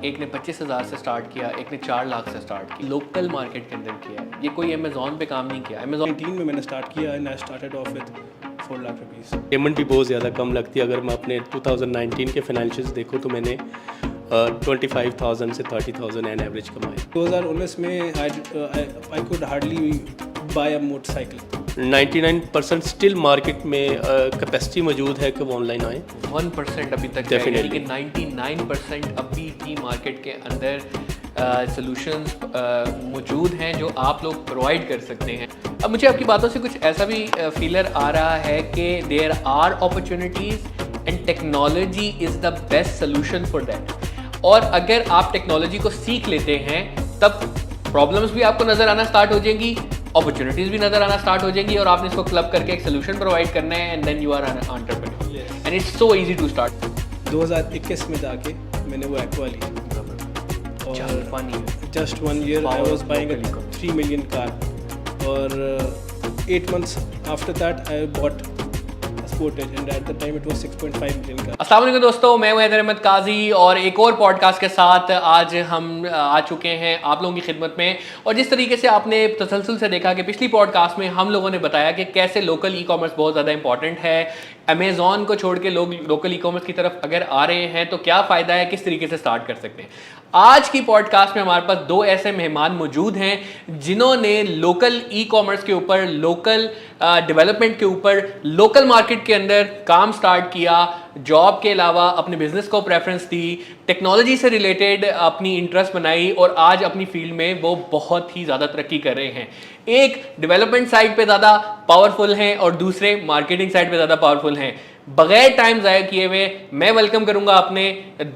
एक ने 25,000 से स्टार्ट किया, एक ने 4 लाख से स्टार्ट किया, लोकल मार्केट के अंदर किया है। ये कोई अमेज़ॉन पे काम नहीं किया। अमेज़ॉन 19 में मैंने स्टार्ट किया and I started off with 4 lakh rupees. Payment भी बहुत ज़्यादा कम लगती है। अगर मैं अपने 2019 के फाइनेंशियल्स देखूँ तो मैंने 25,000 से 30,000 एन एवरेज कमाए। 2019 में I could hardly buy a motorcycle. 99% still market में कैपेसिटी मौजूद है कि वो ऑनलाइन आए। 1% अभी तक है, Definitely. यानी कि 99% अभी भी मार्केट के अंदर सॉल्यूशंस मौजूद हैं जो आप लोग प्रोवाइड कर सकते हैं। अब मुझे आपकी बातों से कुछ ऐसा भी फीलर आ रहा है कि there are opportunities and technology is the best solution for that. और अगर आप टेक्नोलॉजी को सीख लेते हैं तब प्रॉब्लम्स भी आपको नज़र आना स्टार्ट हो जाएंगी, अपॉर्चुनिटीज़ भी नज़र आना स्टार्ट हो जाएंगी और आपने इसको क्लब करके एक सोल्यूशन प्रोवाइड करना है and then you are an entrepreneur and it's so easy to start. 2021 में जाके मैंने वो एक्वा ली और just 1 year I was buying a 3 million car और 8 months after that I bought Sportage and at the time it was 6.5 million car। अस्सलाम वालेकुम दोस्तों, मैं हूं हैदर अहमद काजी और एक और पॉडकास्ट के साथ आज हम आ चुके हैं आप लोगों की खिदमत में। और जिस तरीके से आपने तसलसल से देखा कि पिछली पॉडकास्ट में हम लोगों ने बताया कि कैसे लोकल ई कॉमर्स बहुत ज़्यादा इंपॉर्टेंट है, अमेज़ॉन को छोड़ के लोग लोकल ई कॉमर्स की तरफ अगर आ रहे हैं तो क्या फ़ायदा है, किस तरीके से स्टार्ट कर सकते हैं। आज की पॉडकास्ट में हमारे पास 2 ऐसे मेहमान मौजूद हैं जिन्होंने लोकल ई कॉमर्स के ऊपर, लोकल डेवलपमेंट के ऊपर, लोकल मार्केट के अंदर काम स्टार्ट किया, जॉब के अलावा अपने बिजनेस को प्रेफरेंस दी, टेक्नोलॉजी से रिलेटेड अपनी इंटरेस्ट बनाई और आज अपनी फील्ड में वो बहुत ही ज़्यादा तरक्की कर रहे हैं। एक डेवलपमेंट साइड पे ज़्यादा पावरफुल हैं और दूसरे मार्केटिंग साइड पे ज़्यादा पावरफुल हैं। बगैर टाइम ज़ाया किए हुए मैं वेलकम करूंगा अपने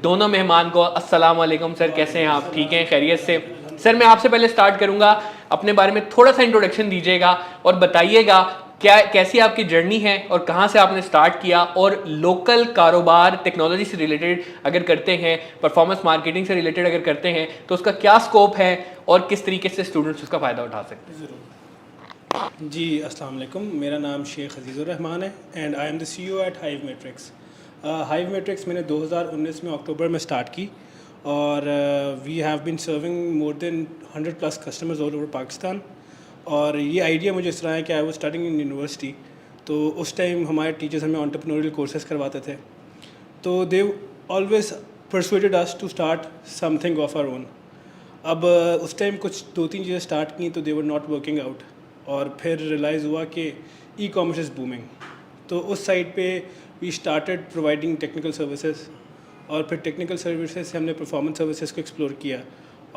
दोनों मेहमान को। अस्सलाम वालेकुम सर, कैसे हैं आप? ठीक हैं, खैरियत से? सर मैं आपसे पहले स्टार्ट करूंगा, अपने बारे में थोड़ा सा इंट्रोडक्शन दीजिएगा और बताइएगा कैसी आपकी जर्नी है और कहां से आपने स्टार्ट किया और लोकल कारोबार टेक्नोलॉजी से रिलेटेड अगर करते हैं, परफॉर्मेंस मार्केटिंग से रिलेटेड अगर करते हैं तो उसका क्या स्कोप है और किस तरीके से स्टूडेंट्स उसका फ़ायदा उठा सकते हैं। जी अस्सलाम वालेकुम, मेरा नाम शेख अजीज़ुर रहमान है and I am the CEO at Hive Matrix. Hive Matrix मैंने 2019 में अक्टूबर में स्टार्ट की और we have been serving more than 100+ customers all over Pakistan. और ये आइडिया मुझे इस तरह है कि I was studying in university, तो उस टाइम हमारे टीचर्स हमें एंटरप्रेन्योरियल कोर्सेज करवाते थे, तो they always persuaded us to start something of our own. अब उस टाइम कुछ 2-3 चीज़ें स्टार्ट की तो they were not working out और फिर रियलाइज़ हुआ कि ई कॉमर्स इज़ बूमिंग, तो उस साइड पे we started providing technical services और फिर टेक्निकल सर्विसेज से हमने परफॉर्मेंस सर्विसेज को एक्सप्लोर किया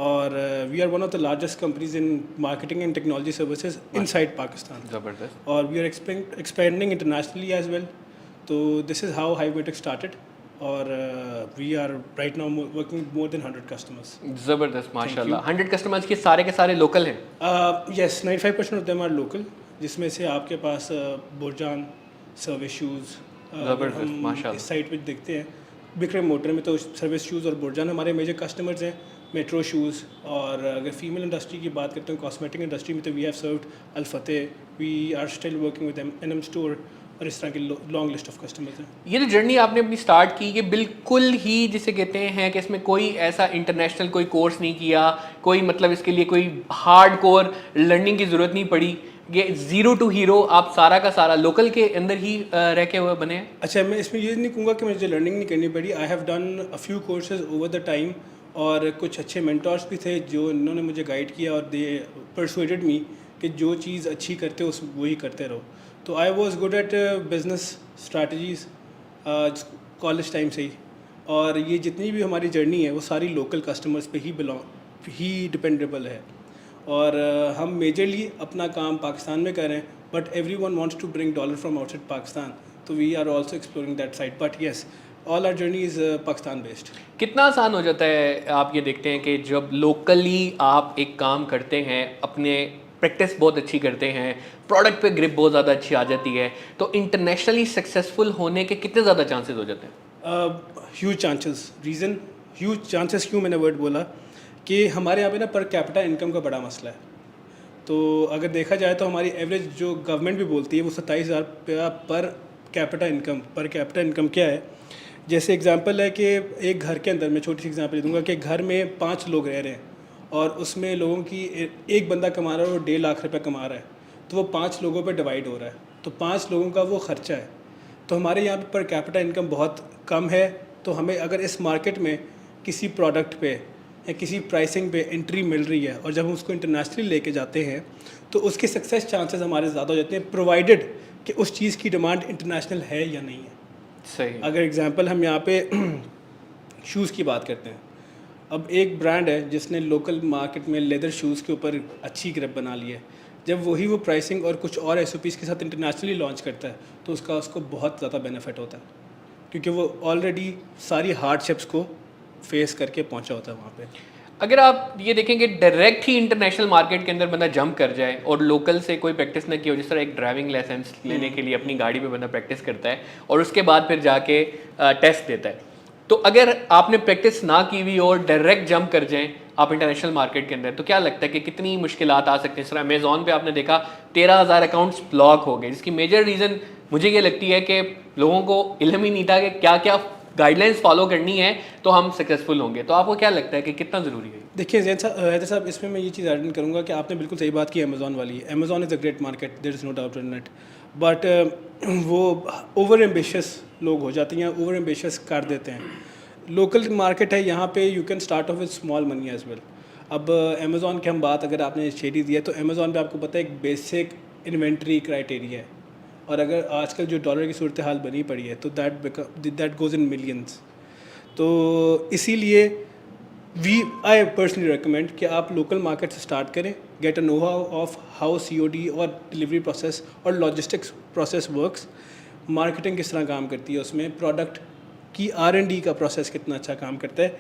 और we are one of the largest companies in marketing and technology services inside Pakistan. ज़बरदस्त। और we are expanding internationally as well, तो this is how Hive Matrix started और we are right now working more than 100 customers. ज़बरदस्त, माशाल्लाह। 100 customers के सारे local हैं? Yes, 95% of them are local, जिसमें से आपके पास बुरजान, सर्विस शूज़, ज़बरदस्त, माशाल्लाह। इस साइड पे देखते हैं विक्रम मोटर में तो सर्विस शूज़ और बुरजान हमारे मेजर कस्टमर्स हैं। मेट्रो शूज़, और अगर फीमेल इंडस्ट्री की बात करते हैं, कॉस्मेटिक इंडस्ट्री में तो we have served Al Fatah, we are still working with NM store और इस तरह की लॉन्ग लिस्ट ऑफ कस्टमर्स हैं। ये जो जर्नी आपने अपनी स्टार्ट की, ये बिल्कुल ही जिसे कहते हैं कि इसमें कोई ऐसा इंटरनेशनल कोई कोर्स नहीं किया, कोई मतलब इसके लिए कोई हार्ड कोर लर्निंग की ज़रूरत नहीं पड़ी, ये 0 to हीरो आप सारा का सारा लोकल के अंदर ही रह के हुए बने हैं? अच्छा, मैं इसमें ये नहीं कहूँगा कि मुझे लर्निंग नहीं करनी पड़ी। I have done a few courses over the time और कुछ अच्छे मेंटर्स भी थे जो इन्होंने मुझे गाइड किया और दे परसुएडेड मी कि जो चीज़ अच्छी करते हो उस वही करते रहो। तो I was good at business strategies college time से ही, और ये जितनी भी हमारी जर्नी है वो सारी लोकल कस्टमर्स पे ही डिपेंडेबल है। और हम मेजरली अपना काम पाकिस्तान में कर रहे हैं, but everyone wants to bring dollar from outside Pakistan, तो we are also exploring that side, but yes all our journey is Pakistan based. कितना आसान हो जाता है, आप ये देखते हैं कि जब लोकली आप एक काम करते हैं, अपने प्रैक्टिस बहुत अच्छी करते हैं, प्रोडक्ट पे ग्रिप बहुत ज़्यादा अच्छी आ जाती है, तो इंटरनेशनली सक्सेसफुल होने के कितने ज़्यादा चांसेस हो जाते हैं? Huge chances. Reason huge chances क्यों मैंने वर्ड बोला कि हमारे यहाँ पे ना पर कैपिटा इनकम का बड़ा मसला है। तो अगर देखा जाए तो हमारी एवरेज जो गवर्नमेंट भी बोलती है वो 27,000 रुपया पर कैपिटा इनकम क्या है जैसे एग्जांपल है कि एक घर के अंदर, मैं छोटी सी एग्जांपल दूंगा कि घर में 5 लोग रह रहे हैं और उसमें लोगों की एक बंदा कमा रहा है और 1.5 लाख रुपए कमा रहा है, तो वो 5 लोगों पे डिवाइड हो रहा है, तो 5 लोगों का वो खर्चा है। तो हमारे यहाँ पर कैपिटा इनकम बहुत कम है, तो हमें अगर इस मार्केट में किसी प्रोडक्ट पे या किसी प्राइसिंग पे एंट्री मिल रही है और जब हम उसको इंटरनेशनली लेके जाते हैं तो उसके सक्सेस चांसेस हमारे ज़्यादा हो जाते हैं, प्रोवाइडेड कि उस चीज़ की डिमांड इंटरनेशनल है या नहीं है। सही। अगर एग्जांपल हम यहाँ पे शूज़ की बात करते हैं, अब एक ब्रांड है जिसने लोकल मार्केट में लेदर शूज़ के ऊपर अच्छी ग्रिप बना ली है, जब वही वो प्राइसिंग और कुछ और SOPs के साथ इंटरनेशनली लॉन्च करता है तो उसको बहुत ज़्यादा बेनिफिट होता है, क्योंकि वो ऑलरेडी सारी हार्डशिप्स को फेस करके पहुंचा होता है वहाँ पे। अगर आप ये देखेंगे डायरेक्ट ही इंटरनेशनल मार्केट के अंदर बंदा जंप कर जाए और लोकल से कोई प्रैक्टिस ना की हो, जिस तरह एक ड्राइविंग लाइसेंस लेने के लिए अपनी गाड़ी पे बंदा प्रैक्टिस करता है और उसके बाद फिर जाके टेस्ट देता है, तो अगर आपने प्रैक्टिस ना की हुई और डायरेक्ट जंप कर जाएं आप इंटरनेशनल मार्केट के अंदर, तो क्या लगता है कि कितनी मुश्किलात आ सकती हैं? इस तरह अमेज़ॉन पे आपने देखा 13,000 अकाउंट्स ब्लॉक हो गए, जिसकी मेजर रीज़न मुझे ये लगती है कि लोगों को इल्म ही नहीं था कि क्या क्या गाइडलाइंस फॉलो करनी है तो हम सक्सेसफुल होंगे। तो आपको क्या लगता है कि कितना ज़रूरी है? देखिए हैदर साहब, इसमें मैं ये चीज़ ऐड करूँगा कि आपने बिल्कुल सही बात की अमेज़ॉन वाली। Amazon is a great market, there is no doubt in it, but वो ओवर एम्बिशियस लोग हो जाते हैं, ओवर एम्बिशियस कर देते हैं। लोकल मार्केट है, यहाँ पे you can start off with small money as well. अब अमेज़ॉन की हम बात, अगर आपने शेडी दिया तो अमेज़ॉन पे आपको पता है एक बेसिक इन्वेंट्री क्राइटेरिया है, और अगर आजकल जो डॉलर की सूरत हाल बनी पड़ी है तो दैट गोज़ इन मिलियंस। तो इसीलिए आई पर्सनली रिकमेंड कि आप लोकल मार्केट से स्टार्ट करें, get a know how of how COD और डिलीवरी प्रोसेस और लॉजिस्टिक्स प्रोसेस वर्क्स, मार्केटिंग किस तरह काम करती है, उसमें प्रोडक्ट की R&D का प्रोसेस कितना अच्छा काम करता है।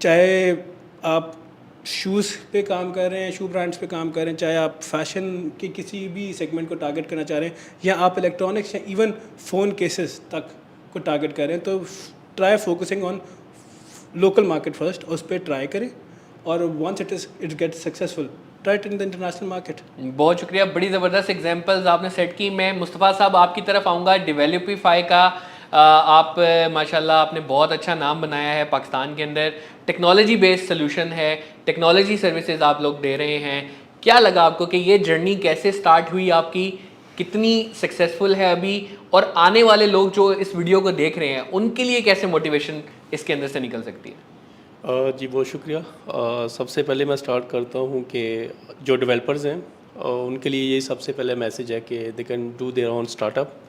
चाहे आप शूज़ पे काम कर रहे हैं, शू ब्रांड्स पे काम कर रहे हैं, चाहे आप फैशन के किसी भी सेगमेंट को टारगेट करना चाह रहे हैं, या आप इलेक्ट्रॉनिक्स या इवन फ़ोन केसेस तक को टारगेट कर रहे हैं, तो try focusing on local market first, उस पर ट्राई करें, और once it gets successful try it in the international market. बहुत शुक्रिया, बड़ी ज़बरदस्त एग्जांपल्स आपने सेट की। मैं मुस्तफ़ा साहब आपकी तरफ आऊँगा। डेवलपीफाई का आप माशाल्लाह आपने बहुत अच्छा नाम बनाया है पाकिस्तान के अंदर, टेक्नोलॉजी बेस्ड सोल्यूशन है, टेक्नोलॉजी सर्विसेज आप लोग दे रहे हैं। क्या लगा आपको कि ये जर्नी कैसे स्टार्ट हुई आपकी, कितनी सक्सेसफुल है अभी, और आने वाले लोग जो इस वीडियो को देख रहे हैं उनके लिए कैसे मोटिवेशन इसके अंदर से निकल सकती है? जी बहुत शुक्रिया। सबसे पहले मैं स्टार्ट करता हूँ कि जो डेवलपर्स हैं उनके लिए ये सबसे पहले मैसेज है कि they can do their own startup.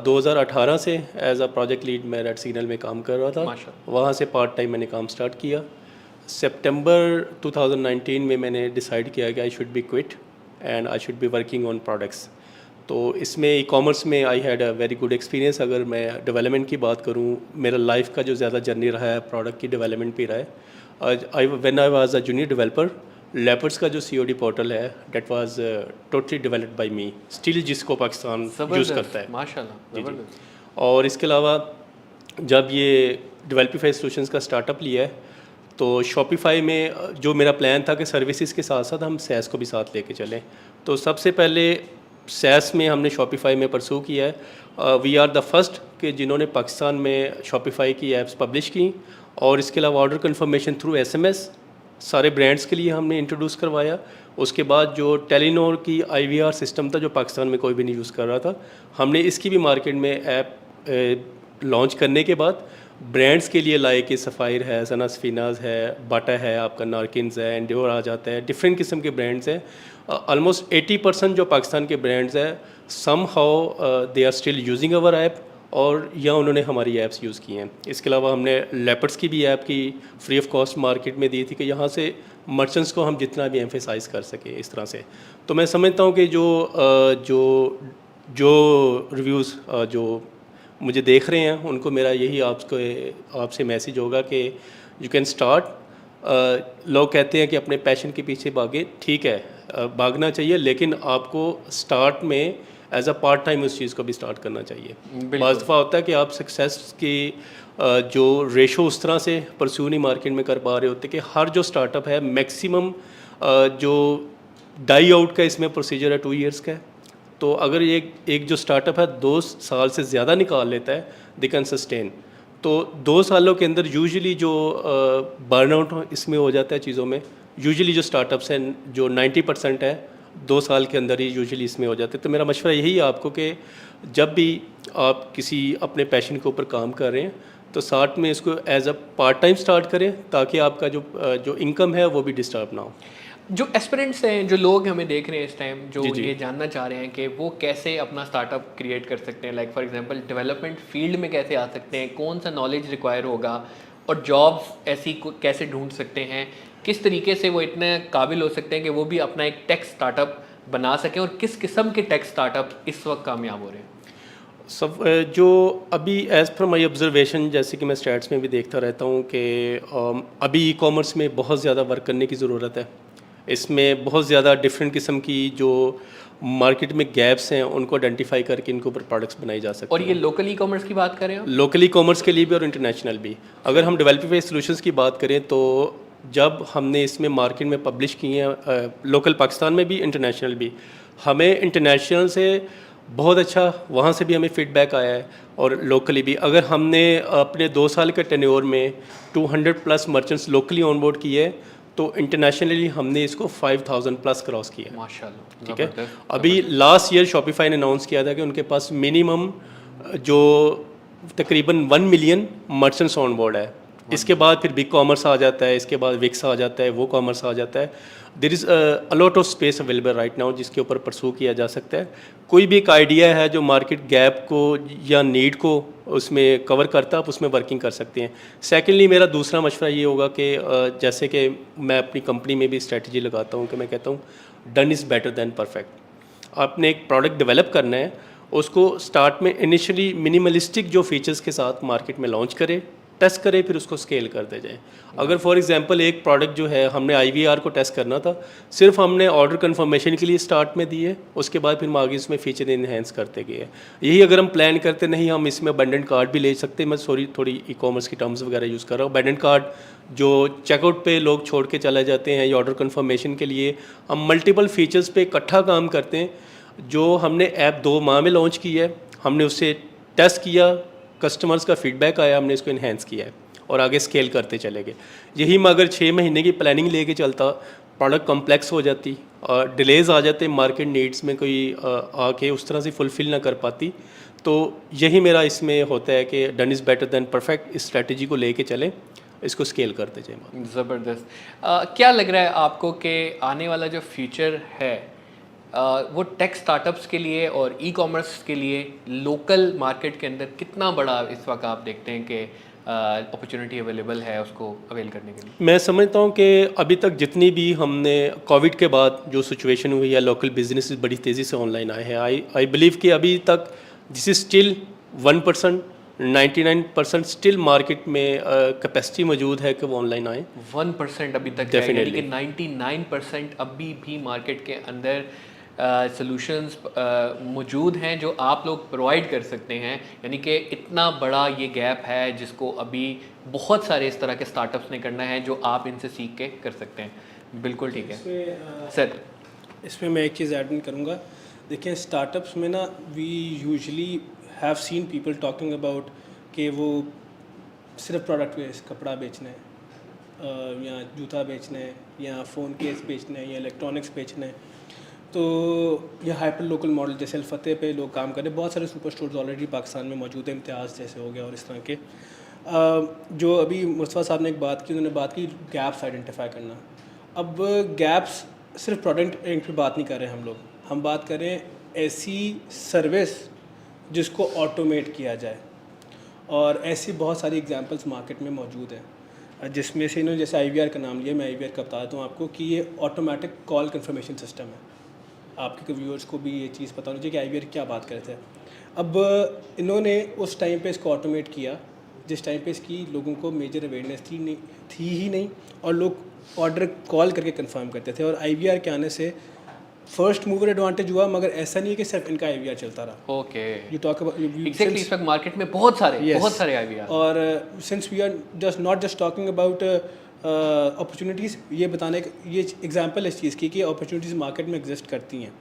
2018 से एज अ प्रोजेक्ट लीड मैं रेड सिग्नल में काम कर रहा था, वहाँ से पार्ट टाइम मैंने काम स्टार्ट किया। सितंबर 2019 में मैंने डिसाइड किया कि I should be quit and I should be working on products. तो इसमें ई कॉमर्स में I had a very good experience. अगर मैं डेवलपमेंट की बात करूँ, मेरा लाइफ का जो ज़्यादा जर्नी रहा है प्रोडक्ट की डेवलपमेंट पे रहा है। When I was a junior developer, leopards का जो COD पोर्टल है that was totally developed by me, still जिसको पाकिस्तान यूज़ करता है माशाल्लाह। जी। और इसके अलावा जब ये डेवलपीफाई सॉल्यूशंस का स्टार्टअप लिया है तो शॉपिफाई में जो मेरा प्लान था कि सर्विसेज के साथ साथ हम SaaS को भी साथ लेके चलें, तो सबसे पहले SaaS में हमने शॉपिफाई में परसू किया है। वी आर द फर्स्ट कि जिन्होंने पाकिस्तान में शॉपिफाई की ऐप्स पब्लिश की, और इसके अलावा ऑर्डर कन्फर्मेशन थ्रू SMS सारे ब्रांड्स के लिए हमने इंट्रोड्यूस करवाया। उसके बाद जो टेलीनॉर की IVR सिस्टम था जो पाकिस्तान में कोई भी नहीं यूज़ कर रहा था, हमने इसकी भी मार्केट में ऐप लॉन्च करने के बाद ब्रांड्स के लिए लाए कि सफ़ायर है, सना स्फिनाज है, बाटा है, आपका नारकिन्स है, एंड्योर आ जाता है, डिफरेंट किस्म के ब्रांड्स हैं। ऑलमोस्ट 80% जो पाकिस्तान के ब्रांड्स हैं somehow they are still using our app, और या उन्होंने हमारी ऐप्स यूज़ की हैं। इसके अलावा हमने लेपर्ड्स की भी ऐप की फ्री ऑफ कॉस्ट मार्केट में दी थी कि यहाँ से मर्चेंट्स को हम जितना भी एम्फेसाइज कर सके इस तरह से। तो मैं समझता हूँ कि जो रिव्यूज़ जो मुझे देख रहे हैं उनको मेरा यही आपसे मैसेज होगा कि यू कैन स्टार्ट। लोग कहते हैं कि अपने पैशन के पीछे भागे, ठीक है, भागना चाहिए, लेकिन आपको स्टार्ट में एज अ पार्ट टाइम उस चीज़ को भी स्टार्ट करना चाहिए। बाज़ दफ़ा होता है कि आप सक्सेस की जो रेशो उस तरह से परस्यू नहीं मार्केट में कर पा रहे होते कि हर जो स्टार्टअप है मैक्सिमम जो डाई आउट का इसमें प्रोसीजर है 2 ईयर्स का है। तो अगर एक जो स्टार्टअप है 2 साल से ज़्यादा निकाल लेता है, दे कैन सस्टेन। तो 2 सालों के अंदर यूजुअली जो बर्नआउट इसमें हो जाता है चीज़ों में, यूजुअली जो स्टार्टअप्स हैं जो 90% है 2 साल के अंदर ही यूजुअली इसमें हो जाते हैं। तो मेरा मशवरा यही है आपको कि जब भी आप किसी अपने पैशन के ऊपर काम कर रहे हैं तो साथ में इसको as a part time start करें, ताकि आपका जो इनकम है वो भी डिस्टर्ब ना हो। जो एस्पिरेंट्स हैं, जो लोग हमें देख रहे हैं इस टाइम, जो जी। ये जानना चाह रहे हैं कि वो कैसे अपना स्टार्टअप क्रिएट कर सकते हैं, like for example development field में कैसे आ सकते हैं, कौन सा नॉलेज रिक्वायर होगा और जॉब्स ऐसी कैसे ढूंढ सकते हैं, किस तरीके से वो इतने काबिल हो सकते हैं कि वो भी अपना एक टेक स्टार्टअप बना सकें, और किस किस्म के टेक स्टार्टअप इस वक्त कामयाब हो रहे हैं? सब जो अभी एज़ पर माई ऑब्जर्वेशन, जैसे कि मैं स्टैट्स में भी देखता रहता हूँ कि अभी ई कॉमर्स में बहुत ज़्यादा वर्क करने की ज़रूरत है। इसमें बहुत ज़्यादा डिफरेंट किस्म की जो मार्केट में गैप्स हैं उनको आइडेंटिफाई करके इनके ऊपर प्रोडक्ट्स बनाए जा सकते और हैं। ये लोकल ई कॉमर्स की बात करें आप? लोकल ई कॉमर्स के लिए भी और इंटरनेशनल भी। अगर हम डेवलपिंग सॉल्यूशंस की बात करें तो जब हमने इसमें मार्केट में पब्लिश किए हैं, लोकल पाकिस्तान में भी इंटरनेशनल भी, हमें इंटरनेशनल से बहुत अच्छा वहाँ से भी हमें फीडबैक आया है, और लोकली भी। अगर हमने अपने 2 साल के टेन्योर में 200+ मर्चेंट्स लोकली ऑनबोर्ड किए, तो इंटरनेशनली हमने इसको 5000+ क्रॉस किया। माशाल्लाह, ठीक है। ज़बरदस्त। अभी लास्ट ईयर शॉपिफाई ने अनाउंस किया था कि उनके पास मिनिमम जो तकरीबन 1 मिलियन मर्चेंट्स ऑन बोर्ड है। इसके बाद फिर बिग कॉमर्स आ जाता है, इसके बाद विक्स आ जाता है, वो कॉमर्स आ जाता है। There is a lot of space available right now जिसके ऊपर परसू किया जा सकता है। कोई भी एक आइडिया है जो मार्केट गैप को या नीड को उसमें कवर करता है, आप उसमें वर्किंग कर सकते हैं। सेकेंडली मेरा दूसरा मशवरा ये होगा कि जैसे कि मैं अपनी कंपनी में भी स्ट्रेटजी लगाता हूँ कि मैं कहता हूँ done is better than perfect. आपने एक प्रोडक्ट डेवलप करना है, उसको स्टार्ट में इनिशियली मिनिमलिस्टिक जो फीचर्स के साथ मार्केट में लॉन्च करें, टेस्ट करें, फिर उसको स्केल करते जाएं। अगर फॉर एग्जांपल एक प्रोडक्ट जो है हमने IVR को टेस्ट करना था, सिर्फ हमने ऑर्डर कंफर्मेशन के लिए स्टार्ट में दिए, उसके बाद फिर हम आगे इसमें फीचर इन्हेंस करते गए। यही अगर हम प्लान करते नहीं, हम इसमें अबंडेंट कार्ड भी ले सकते हैं। मैं थोड़ी ई कॉमर्स की टर्म्स वगैरह यूज़ कर रहा हूँ। अबंडेंट कार्ड जो चेकआउट पे लोग छोड़ के चले जाते हैं, या ऑर्डर कंफर्मेशन के लिए हम मल्टीपल फीचर्स पे इकट्ठा काम करते हैं। जो हमने ऐप 2 माह में लॉन्च की है, हमने उससे टेस्ट किया, कस्टमर्स का फीडबैक आया, हमने इसको इन्हेंस किया है और आगे स्केल करते चले गए। यही मैं अगर 6 महीने की प्लानिंग लेके चलता, प्रोडक्ट कॉम्प्लेक्स हो जाती और डिलेज आ जाते, मार्केट नीड्स में कोई आके उस तरह से फुलफ़िल ना कर पाती। तो यही मेरा इसमें होता है कि done is better than perfect. इस स्ट्रैटेजी को लेके चलें, इसको स्केल करते जाएं। ज़बरदस्त। क्या लग रहा है आपको कि आने वाला जो फ्यूचर है वो टेक स्टार्टअप्स के लिए और ई कॉमर्स के लिए लोकल मार्केट के अंदर कितना बड़ा इस वक्त आप देखते हैं कि अपॉर्चुनिटी अवेलेबल है उसको अवेल करने के लिए? मैं समझता हूँ कि अभी तक जितनी भी हमने कोविड के बाद जो सिचुएशन हुई है, लोकल बिजनेस बड़ी तेज़ी से ऑनलाइन आए हैं। आई बिलीव कि अभी तक this is still 1%, 99% still market में कैपेसिटी मौजूद है कि वो ऑनलाइन आए। 1% अभी तक है, यानी कि 99% अभी भी मार्केट के अंदर सॉल्यूशंस मौजूद हैं जो आप लोग प्रोवाइड कर सकते हैं। यानी कि इतना बड़ा ये गैप है जिसको अभी बहुत सारे इस तरह के स्टार्टअप्स ने करना है, जो आप इनसे सीख के कर सकते हैं। बिल्कुल ठीक है सर। इसमें मैं एक चीज़ ऐड इन करूँगा। देखिए स्टार्टअप्स में ना we usually have seen people talking about कि वो सिर्फ प्रोडक्ट बेच, कपड़ा बेचना है या जूता बेचना है या फ़ोन केस बेचना है या इलेक्ट्रॉनिक्स बेचना है। तो ये हाइपर लोकल मॉडल जैसे अल-फतेह पे लोग काम कर रहे हैं। बहुत सारे सुपर स्टोर्स ऑलरेडी पाकिस्तान में मौजूद हैं, इम्तियाज़ जैसे हो गया और इस तरह के। जो अभी मुस्तफ़ा साहब ने एक बात की, उन्होंने बात की गैप्स आइडेंटिफाई करना। अब गैप्स सिर्फ प्रोडक्ट पे बात नहीं कर रहे हम बात कर रहे हैं ऐसी सर्विस जिसको ऑटोमेट किया जाए, और ऐसी बहुत सारी एग्जांपल्स मार्केट में मौजूद हैं, जिसमें से इन्होंने जैसे IVR का नाम लिया। मैं IVR का बता देता हूँ आपको कि ये ऑटोमेटिक कॉल कंफर्मेशन सिस्टम है। आपके व्यूअर्स को भी ये चीज़ पता होनी चाहिए कि IVR क्या बात करते हैं। अब इन्होंने उस टाइम पे इसको ऑटोमेट किया जिस टाइम पे इसकी लोगों को मेजर अवेयरनेस थी ही नहीं, और लोग ऑर्डर कॉल करके कंफर्म करते थे। और IVR के आने से फर्स्ट मूवर एडवांटेज हुआ, मगर ऐसा नहीं है कि सिर्फ इनका IVR चलता रहा। Okay, you talk about exactly. इस वक्त मार्केट में बहुत सारे IVR, और since we are not just talking about opportunities, ये बताने ये एग्जांपल इस चीज़ की कि अपॉर्चुनिटीज़ मार्केट में एग्जिस्ट करती हैं।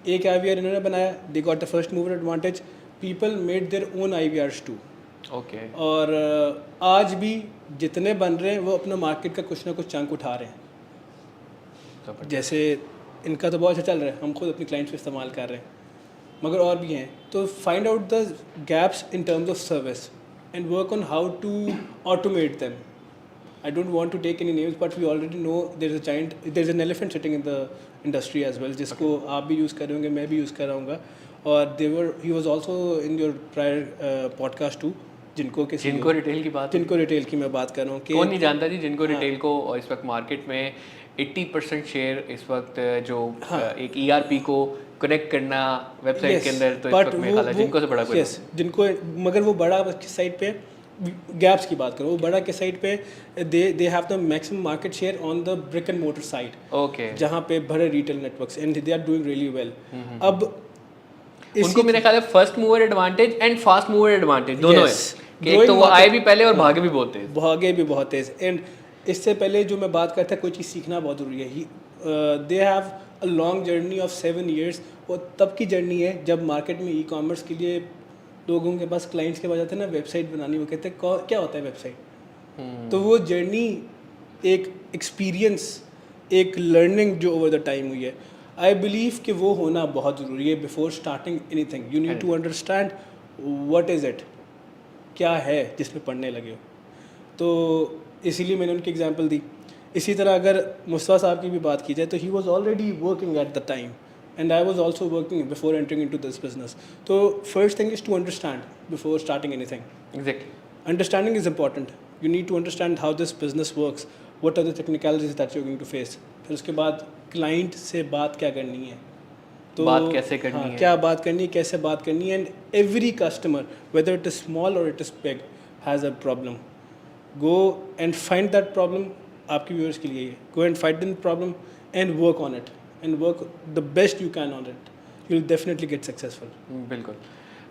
एक IVR इन्होंने बनाया, they got the first mover advantage, people made their own IVRs too. Okay. और आज भी जितने बन रहे हैं वो अपना मार्केट का कुछ ना कुछ चंक उठा रहे हैं। जैसे इनका तो बहुत अच्छा चल रहा है, हम खुद अपने क्लाइंट्स पे इस्तेमाल कर रहे हैं, मगर और भी हैं। तो find out the gaps in terms of service and work on how to automate them. I don't want to take any names, but we already know there's an elephant sitting in the industry as well, जिसको आप भी use कर रहे होंगे, मैं भी use कर रहा हूँगा। और he was also in your prior podcast too, जिनको रिटेल की बात, जिनको रिटेल की मैं बात कर रहा हूँ कि कौन नहीं जानता जी जिनको रिटेल को। और इस वक्त मार्केट में 80% शेयर इस वक्त जो एक ERP को कनेक्ट करना वेबसाइट के अंदर, तो इस वक्त मेरे ख्याल है जिनको से बड़ा कोई जिनको, मगर वो बड़ा किस साइड पे, गैप्स की बात करो, वो बड़ा किस साइड पे, they have the maximum market share on the brick and mortar side, okay, जहाँ पे बड़े retail networks, and they are doing really well. अब उनको मेरे ख्याल है first mover advantage and fast mover advantage दोनों है कि एक तो वो आए भी पहले और भागे भी बहुत तेज, तेज। एंड इससे पहले जो मैं बात करता, कोई चीज़ सीखना बहुत ज़रूरी है। They have a long journey of 7 years। वो तब की जर्नी है जब मार्केट में ई-कॉमर्स के लिए लोगों के पास, क्लाइंट्स के पास जाते हैं ना वेबसाइट बनानी, वो कहते हैं क्या होता है वेबसाइट। तो वो जर्नी एक एक्सपीरियंस, एक लर्निंग जो ओवर द टाइम हुई है, आई बिलीव कि वो होना बहुत ज़रूरी है before starting anything. You need to understand what is it, क्या है जिसमें पढ़ने लगे हो। तो इसीलिए मैंने उनकी एग्जांपल दी। इसी तरह अगर मुस्तफ़ा साहब की भी बात की जाए तो he was already working at the time and I was also working before entering into this business. तो first thing is to understand before starting anything. Exactly, understanding is important. You need to understand how this business works, what are the technicalities that you are going to face. फिर उसके बाद client से बात क्या करनी है, तो बात कैसे करनी है, क्या बात करनी है, कैसे बात करनी है। And every customer whether it is small और it is big has a problem. Go and find that problem. आपके व्यूअर्स के लिए go and find that problem and work on it and work the best you can on it, you will definitely get successful. बिल्कुल।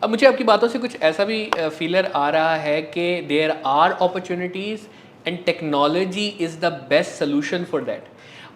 अब मुझे आपकी बातों से कुछ ऐसा भी फीलर आ रहा है कि there are opportunities and technology is the best solution for that.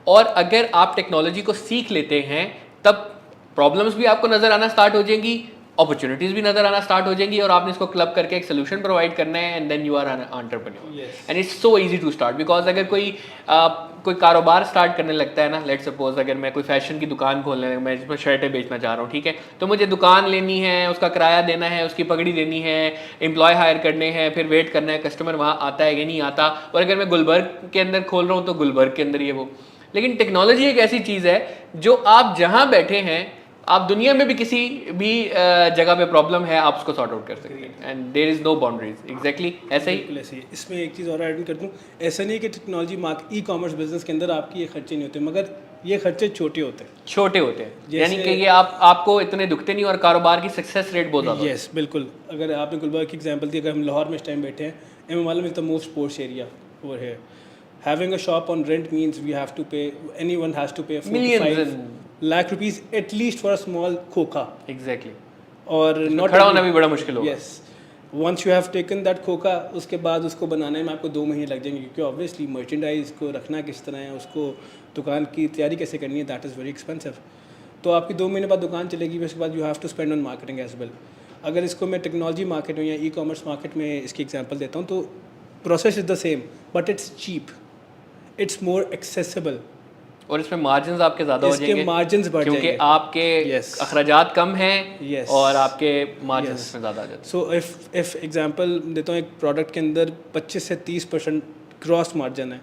और अगर आप टेक्नोलॉजी को सीख लेते हैं तब प्रॉब्लम्स भी आपको नज़र आना स्टार्ट हो जाएंगी, अपॉर्चुनिटीज़ भी नज़र आना स्टार्ट हो जाएंगी, और आपने इसको क्लब करके एक सोल्यूशन प्रोवाइड करना है and then you are an entrepreneur. And it's so easy to start because अगर कोई कारोबार स्टार्ट करने लगता है ना, लेट्स सपोज अगर मैं कोई फैशन की दुकान खोलने लगा, मैं जिसमें शर्टें बेचना चाह रहा हूँ, ठीक है, तो मुझे दुकान लेनी है, उसका किराया देना है, उसकी पगड़ी देनी है, एम्प्लॉय हायर करने हैं, फिर वेट करना है कस्टमर वहाँ आता है या नहीं आता। और अगर मैं गुलबर्ग के अंदर खोल रहा हूँ तो गुलबर्ग के अंदर ही है वो। लेकिन टेक्नोलॉजी एक ऐसी चीज़ है जो आप जहाँ बैठे हैं, आप दुनिया में भी किसी भी जगह पे प्रॉब्लम है, आप उसको सॉर्ट आउट कर सकते हैं and there is no boundaries. Exactly ऐसे ही। ऐसे ही इसमें एक चीज़ और ऐड कर दूँ, ऐसा नहीं कि टेक्नोलॉजी ई कॉमर्स बिजनेस के अंदर आपकी ये खर्चे नहीं होते, मगर ये खर्चे छोटे होते हैं, यानी कि ये आपको इतने दुखते नहीं और कारोबार की सक्सेस रेट बहुत ज़्यादा। यस बिल्कुल। अगर आपने गुलबर्ग की एग्जांपल दी, अगर हम लाहौर में इस टाइम बैठे हैं, एम मालूम is the most pores area over here. Having a shop on rent means we have to pay, anyone has to pay 4 to 5 lakh rupees at least for a small खोखा। Exactly. और not खड़ा होना भी बड़ा मुश्किल होगा। Yes. Once you have taken that खोखा, उसके बाद उसको बनाने में आपको 2 महीने लग जाएंगे, क्योंकि ऑब्वियसली मर्चेंडाइज को रखना किस तरह है, उसको दुकान की तैयारी कैसे करनी है, दैट इज़ वेरी एक्सपेंसिव। तो आपकी 2 महीने बाद दुकान चलेगी, उसके बाद you have to spend on marketing as well. अगर इसको मैं टेक्नोलॉजी मार्केट में या ई कॉमर्स मार्केट में इसकी एग्जाम्पल देता हूँ, तो process is the same but it's cheap, it's more accessible, और इसमें मार्जिन्स आपके ज़्यादा हो जाएंगे, मार्जिन्स बढ़ जाएंगे क्योंकि आपके अखराजात कम हैं और आपके मार्जिन्स इसमें ज़्यादा आ जाते हैं। सो इफ़ एग्जांपल देता हूँ, एक प्रोडक्ट के अंदर 25 से 30% क्रॉस मार्जिन है,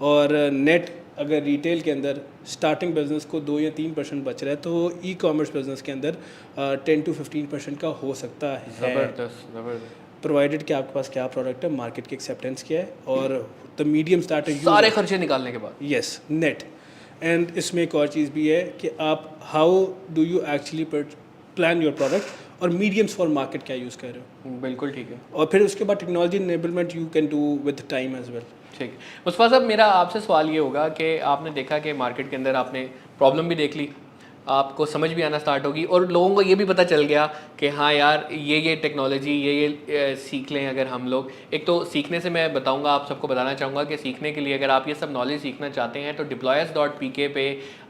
और नेट अगर रिटेल के अंदर स्टार्टिंग बिजनेस को 2 या 3% बच रहा है, तो ई कॉमर्स बिजनेस के अंदर 10 to 15% का हो सकता है। ज़बरदस्त। प्रोवाइडेड कि आपके पास क्या प्रोडक्ट है, मार्केट की एक्सेप्टेंस क्या है, और द मीडियम स्टार्ट सारे खर्चे निकालने के बाद। Yes, net. एंड इसमें एक और चीज़ भी है कि आप how do you actually plan your product, और मीडियम्स फॉर मार्केट क्या यूज़ कर रहे हो। बिल्कुल ठीक है। और फिर उसके बाद technology enablement you can do with time as well. ठीक। मुस्तफा साहब, मेरा आपसे सवाल ये होगा कि आपने देखा कि मार्केट के अंदर आपने प्रॉब्लम भी देख ली, आपको समझ भी आना स्टार्ट होगी, और लोगों को ये भी पता चल गया कि हाँ यार ये टेक्नोलॉजी ये सीख लें अगर हम लोग। एक तो सीखने से मैं बताऊंगा, आप सबको बताना चाहूँगा कि सीखने के लिए अगर आप ये सब नॉलेज सीखना चाहते हैं तो deployers.pk पे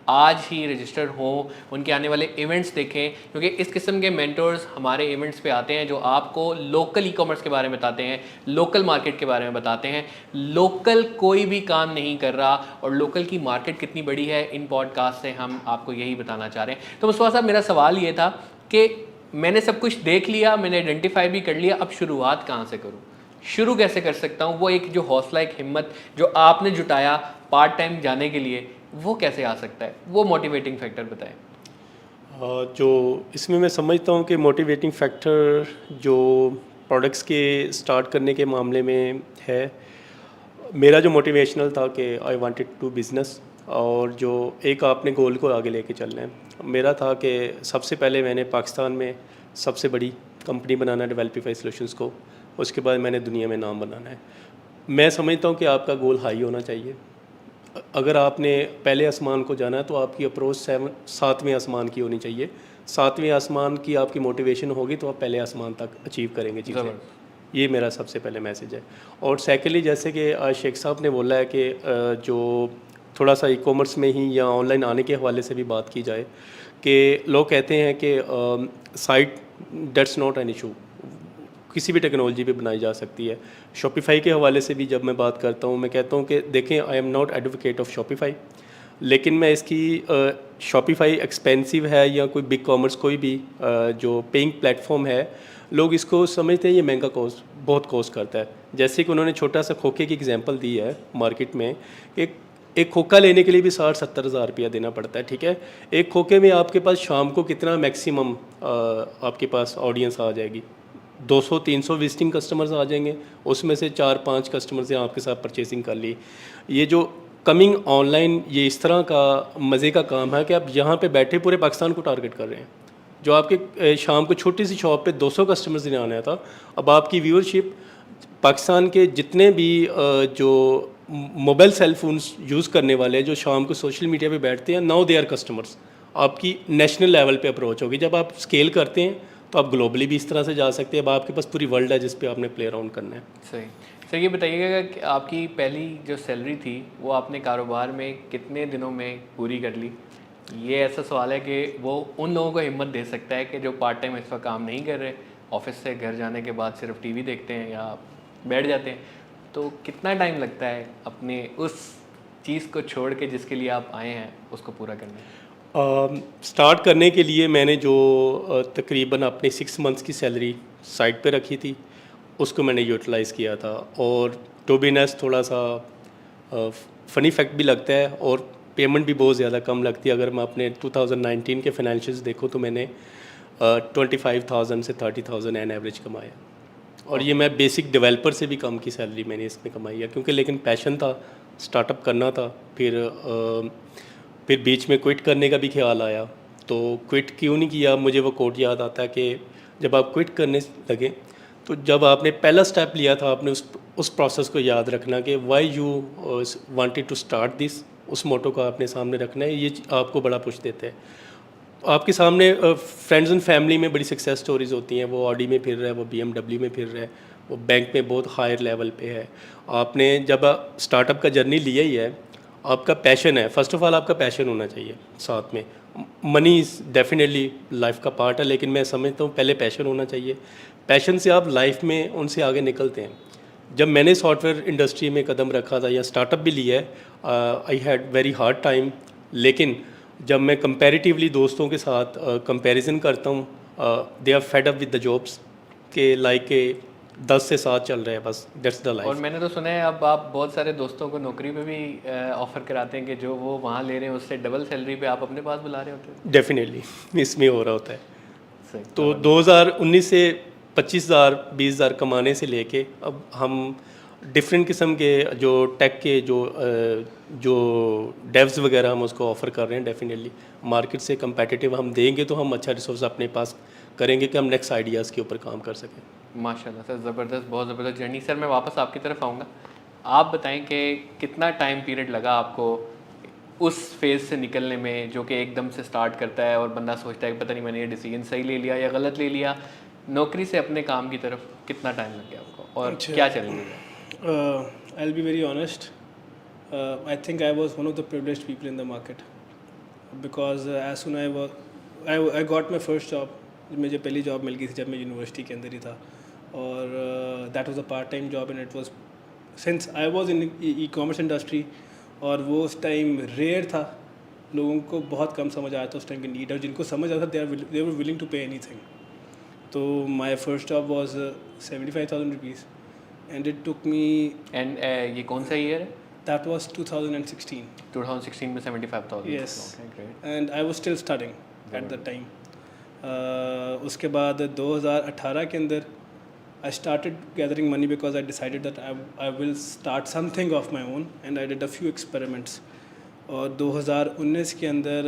आज ही रजिस्टर हों, उनके आने वाले इवेंट्स देखें, क्योंकि इस किस्म के मेंटर्स हमारे इवेंट्स पे आते हैं जो आपको लोकल ई कॉमर्स के बारे में बताते हैं, लोकल मार्केट के बारे में बताते हैं। लोकल कोई भी काम नहीं कर रहा और लोकल की मार्केट कितनी बड़ी है, इन पॉडकास्ट से हम आपको यही बताना चाह रहे हैं। तो मुस्तफा साहब, मेरा सवाल ये था कि मैंने सब कुछ देख लिया, मैंने आइडेंटिफाई भी कर लिया, अब शुरुआत कहाँ से करूँ, शुरू कैसे कर सकता हूँ? वो एक जो हौसला, एक हिम्मत जो आपने जुटाया पार्ट टाइम जाने के लिए, वो कैसे आ सकता है? वो मोटिवेटिंग फैक्टर बताएं। जो इसमें मैं समझता हूँ कि मोटिवेटिंग फैक्टर जो प्रोडक्ट्स के स्टार्ट करने के मामले में है, मेरा जो मोटिवेशनल था कि आई वांटेड टू बिज़नेस, और जो एक आपने गोल को आगे लेके चलना है, मेरा था कि सबसे पहले मैंने पाकिस्तान में सबसे बड़ी कंपनी बनाना है डेवलपीफाई सॉल्यूशंस को, उसके बाद मैंने दुनिया में नाम बनाना है। मैं समझता हूँ कि आपका गोल हाई होना चाहिए। अगर आपने पहले आसमान को जाना है तो आपकी अप्रोच 7वें आसमान की होनी चाहिए। 7वें आसमान की आपकी मोटिवेशन होगी तो आप पहले आसमान तक अचीव करेंगे चीज़ें। ये मेरा सबसे पहले मैसेज है। और सेकेंडली, जैसे कि शेख साहब ने बोला है कि जो थोड़ा सा ई कॉमर्स में ही या ऑनलाइन आने के हवाले से भी बात की जाए कि लोग कहते हैं कि site that's not an issue, किसी भी टेक्नोलॉजी पे बनाई जा सकती है। शॉपिफाई के हवाले से भी जब मैं बात करता हूँ, मैं कहता हूँ कि देखें, I am not advocate of Shopify, लेकिन मैं इसकी शॉपिफाई एक्सपेंसिव है या कोई बिग कॉमर्स कोई भी जो पेइंग प्लेटफॉर्म है, लोग इसको समझते हैं ये महंगा कॉस्ट, बहुत कॉस्ट करता है। जैसे कि उन्होंने छोटा सा खोखे की एग्जांपल दी है मार्केट में कि एक खोखा लेने के लिए भी 60-70 हज़ार रुपया देना पड़ता है, ठीक है। एक खोखे में आपके पास शाम को कितना मैक्सिमम आपके पास ऑडियंस आ जाएगी, 200-300 विजिटिंग कस्टमर्स आ जाएंगे, उसमें से 4-5 कस्टमर्स ने आपके साथ परचेसिंग कर ली। ये जो कमिंग ऑनलाइन, ये इस तरह का मज़े का काम है कि आप यहाँ पे बैठे पूरे पाकिस्तान को टारगेट कर रहे हैं। जो आपके शाम को छोटी सी शॉप पे 200 कस्टमर्स ने आना था, अब आपकी व्यूअरशिप पाकिस्तान के जितने भी जो मोबाइल सेल फोन्स यूज़ करने वाले जो शाम को सोशल मीडिया पे बैठते हैं, नाउ दे आर कस्टमर्स। आपकी नेशनल लेवल पे अप्रोच होगी। जब आप स्केल करते हैं तो आप ग्लोबली भी इस तरह से जा सकते हैं। अब आपके पास पूरी वर्ल्ड है जिस पे आपने प्ले अराउंड करना है। सही। सर, ये बताइएगा कि आपकी पहली जो सैलरी थी वो आपने कारोबार में कितने दिनों में पूरी कर ली? ये ऐसा सवाल है कि वो उन लोगों को हिम्मत दे सकता है कि जो पार्ट टाइम इस वक्त काम नहीं कर रहे, ऑफिस से घर जाने के बाद सिर्फ टीवी देखते हैं या बैठ जाते हैं, तो कितना टाइम लगता है अपने उस चीज़ को छोड़ के जिसके लिए आप आए हैं उसको पूरा करने में? स्टार्ट करने के लिए मैंने जो तकरीबन अपने 6 मंथ्स की सैलरी साइड पे रखी थी, उसको मैंने यूटिलाइज़ किया था। और टू बी ऑनेस्ट थोड़ा सा फ़नी फैक्ट भी लगता है और पेमेंट भी बहुत ज़्यादा कम लगती है। अगर मैं अपने 2019 के फाइनेंशियल्स देखूँ तो मैंने 25,000 से 30,000 एन एवरेज कमाया, और ये मैं बेसिक डेवलपर से भी कम की सैलरी मैंने इसमें कमाई है, क्योंकि लेकिन पैशन था, स्टार्टअप करना था। फिर बीच में क्विट करने का भी ख्याल आया, तो क्विट क्यों नहीं किया, मुझे वो कोट याद आता है कि जब आप क्विट करने लगे तो जब आपने पहला स्टेप लिया था, आपने उस प्रोसेस को याद रखना कि why you wanted to start this, उस मोटो को आपने सामने रखना है। ये आपको बड़ा पुश देते हैं। आपके सामने फ्रेंड्स एंड फैमिली में बड़ी सक्सेस स्टोरीज़ होती हैं, वो ऑडी में फिर रहा है, वो BMW में फिर रहा है, वो बैंक में बहुत हायर लेवल पे है। आपने जब स्टार्टअप का जर्नी लिया ही है, आपका पैशन है, फर्स्ट ऑफ ऑल आपका पैशन होना चाहिए। साथ में मनी इज़ डेफिनेटली लाइफ का पार्ट है, लेकिन मैं समझता हूँ पहले पैशन होना चाहिए। पैशन से आप लाइफ में उनसे आगे निकलते हैं। जब मैंने सॉफ्टवेयर इंडस्ट्री में कदम रखा था या स्टार्टअप भी लिया है, I had very hard time, लेकिन जब मैं कंपैरेटिवली दोस्तों के साथ कंपैरिजन करता हूँ, they are fed up with the jobs के लाइक के 10 से 7 चल रहे हैं बस, दैट्स द लाइफ। और मैंने तो सुना है अब आप बहुत सारे दोस्तों को नौकरी पे भी ऑफर कराते हैं कि जो वो वहाँ ले रहे हैं उससे डबल सैलरी पे आप अपने पास बुला रहे होते हैं। डेफिनेटली इसमें हो रहा होता है। सही। तो 2019 से 25,000 20,000 कमाने से लेके अब हम डिफरेंट किस्म के जो टेक के जो डेव्स वगैरह हम उसको ऑफ़र कर रहे हैं। डेफिनेटली मार्केट से कंपेटिटिव हम देंगे तो हम अच्छा रिसोर्स अपने पास करेंगे कि हम नेक्स्ट आइडियाज़ के ऊपर काम कर सकें। माशाल्लाह सर, ज़बरदस्त, बहुत ज़बरदस्त जर्नी। सर, मैं वापस आपकी तरफ आऊँगा। आप बताएं कि कितना टाइम पीरियड लगा आपको उस फेज़ से निकलने में जो कि एकदम से स्टार्ट करता है और बंदा सोचता है कि पता नहीं मैंने ये डिसीजन सही ले लिया या गलत ले लिया। नौकरी से अपने काम की तरफ कितना टाइम लग गया आपको और क्या चैलेंजेस हैं? I'll be very honest. I think I was one of the privileged people in the market. Because as soon I got my first job, मुझे पहली जॉब मिल गई थी जब मैं यूनिवर्सिटी के अंदर ही था, और that was a part time job and it was since I was in e commerce industry, और वो उस टाइम रेयर था, लोगों को बहुत कम समझ आया था उस टाइम की नीड, और जिनको समझ आता दे वर विलिंग टू पे एनीथिंग. तो माई first job was 75,000 rupees and it took me. And ये कौन सा ईयर है? That was 2016. 2016 में 75,000. Yes. Okay, great. And I was still studying eight the time. उसके बाद 2018 के अंदर I started gathering money because I decided that I will start something of my own, and I did a few experiments. और 2019 के अंदर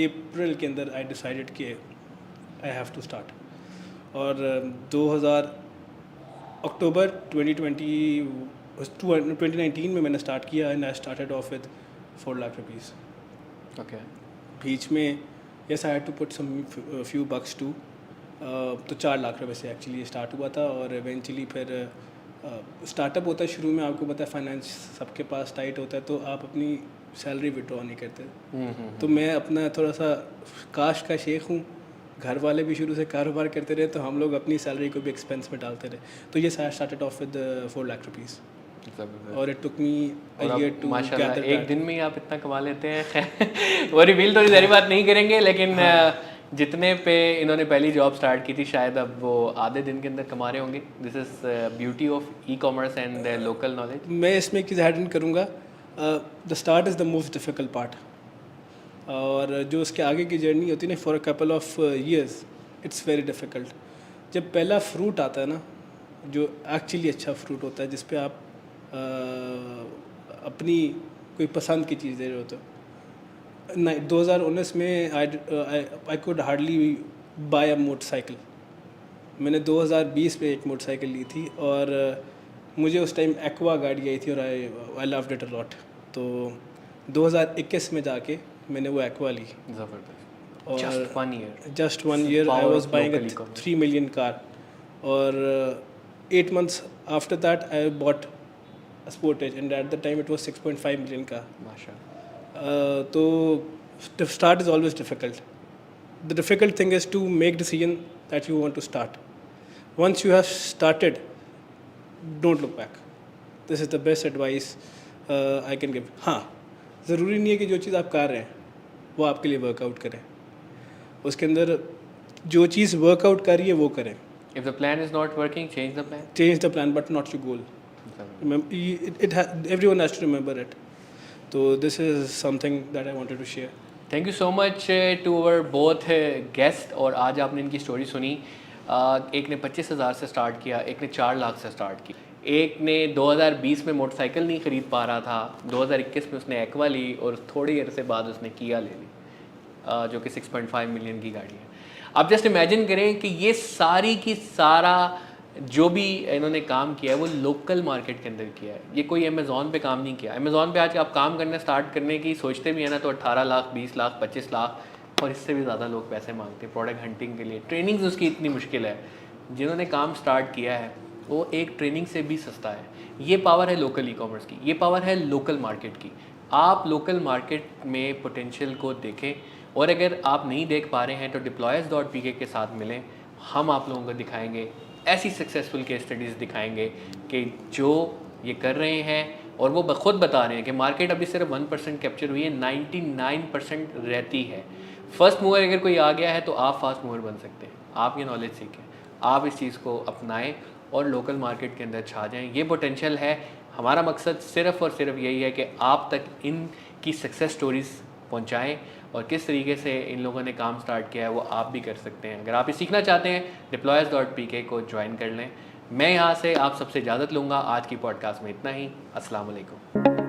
अप्रैल के अंदर I decided कि आई हैव टू स्टार्ट. और 2019 में मैंने स्टार्ट किया and I started off with 4 lakh rupees. Okay. बीच में yes I had to put some few bucks too, तो 4 लाख रुपए से एक्चुअली स्टार्ट हुआ था. और इवेंचुअली फिर स्टार्टअप होता है, शुरू में आपको पता है फाइनेंस सबके पास टाइट होता है, तो आप अपनी सैलरी विड्रॉ नहीं करते. तो मैं अपना थोड़ा सा काश का शेख हूँ, घर वाले भी शुरू से कारोबार करते रहे, तो हम लोग अपनी सैलरी को भी एक्सपेंस में डालते रहे. तो ये started off with 4 lakh rupees, और it took me a year to माशाल्लाह एक दिन में ही आप इतना कमा लेते हैं. वो रिवील तो सारी बात नहीं करेंगे, लेकिन जितने पे इन्होंने पहली जॉब स्टार्ट की थी शायद अब वो आधे दिन के अंदर कमा रहे होंगे. This is beauty of e commerce and local knowledge. मैं इसमें एक चीज़ ऐड करूँगा, the start is the most difficult part, और जो उसके आगे की जर्नी होती है ना, for a couple of years it's very difficult. जब पहला फ्रूट आता है ना, जो एक्चुअली अच्छा फ्रूट होता है, जिस पे आप अपनी कोई पसंद की चीज़ दे रहे होते हो. 2019 में I could hardly buy a motorcycle. मैंने 2020 में एक मोटरसाइकिल ली थी, और मुझे उस टाइम एक्वा गाड़ी आई थी, और I loved it a lot. तो 2021 में जाके मैंने वो एक्वा ली. ज़बरदस्त. और just 1 year I was buying a 3 million car, और 8 months after that I bot a Sportage, and at the time it was 6.5 million car. माशाल्लाह. तो to start is always difficult. The difficult thing is to make decision that you want to start. Once you have started, don't look back. This is the best advice I can give. हाँ, ज़रूरी नहीं है कि जो चीज़ आप कर रहे हैं वो आपके लिए वर्कआउट करें. उसके अंदर जो चीज़ वर्कआउट कर रही है वो करें. If the plan is not working, change the plan. Change the plan, but not your goal. Everyone has to remember it. So this is something that I wanted to share. Thank you so much to our both guest. और आज आपने इनकी story सुनी. एक ने 25,000 से start किया, एक ने 4 लाख से स्टार्ट की, एक ने 2020 में मोटरसाइकिल नहीं ख़रीद पा रहा था, 2021 में उसने एक्वा ली, और थोड़ी देर से बाद उसने किया ले ली, जो कि 6.5 million की गाड़ी है. आप जस्ट इमेजिन करें कि ये सारी की सारा जो भी इन्होंने काम किया है वो लोकल मार्केट के अंदर किया है. ये कोई अमेज़ॉन पे काम नहीं किया. अमेज़ॉन पे आज आप काम करना स्टार्ट करने की सोचते भी है ना, तो 18 लाख, 20 लाख, 25 लाख और इससे भी ज़्यादा लोग पैसे मांगते हैं प्रोडक्ट हंटिंग के लिए. ट्रेनिंग्स उसकी इतनी मुश्किल है. जिन्होंने काम स्टार्ट किया है वो एक ट्रेनिंग से भी सस्ता है. ये पावर है लोकल ई कॉमर्स की, ये पावर है लोकल मार्केट की. आप लोकल मार्केट में पोटेंशियल को देखें, और अगर आप नहीं देख पा रहे हैं तो deployers.pk के साथ मिलें. हम आप लोगों को दिखाएंगे ऐसी सक्सेसफुल केस स्टडीज़ दिखाएंगे कि जो ये कर रहे हैं, और वो खुद बता रहे हैं कि मार्केट अभी सिर्फ 1% कैप्चर हुई है, 99% रहती है. फर्स्ट मूवर अगर कोई आ गया है तो आप फास्ट मूवर बन सकते हैं. आप ये नॉलेज सीखें, आप इस चीज़ को अपनाएं और लोकल मार्केट के अंदर छा जाएं. ये पोटेंशियल है. हमारा मकसद सिर्फ़ और सिर्फ यही है कि आप तक इनकी सक्सेस स्टोरीज़ पहुंचाएं, और किस तरीके से इन लोगों ने काम स्टार्ट किया है वो आप भी कर सकते हैं. अगर आप ये सीखना चाहते हैं deployers.pk को ज्वाइन कर लें. मैं यहाँ से आप सबसे इजाज़त लूँगा. आज की पॉडकास्ट में इतना ही. अस्सलाम वालेकुम.